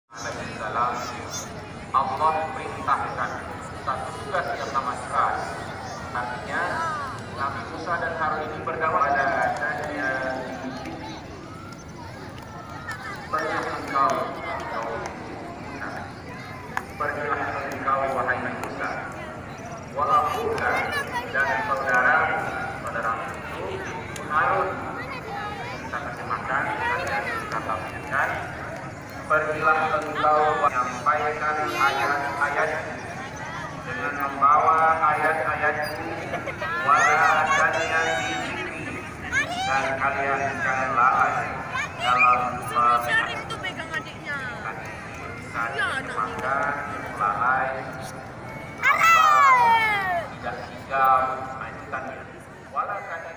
Alaihissalam, Allah perintahkan satu tugas yang sama sekali. Artinya Nabi Musa dan Harun ini berdakwah pada adanya pergilah engkau pergilah engkau wahai Musa walaupun dan saudara itu Harun. Kita terjemahkan dan kita tafsirkan, pergilah engkau menyampaikan ayat-ayat dengan membawa ayat-ayat wala tanya dizikri, dan kalian jangan lalai dalam Syarif tuh pegang adiknya. maka lalai apa tidak sigap lanjutannya wala tanya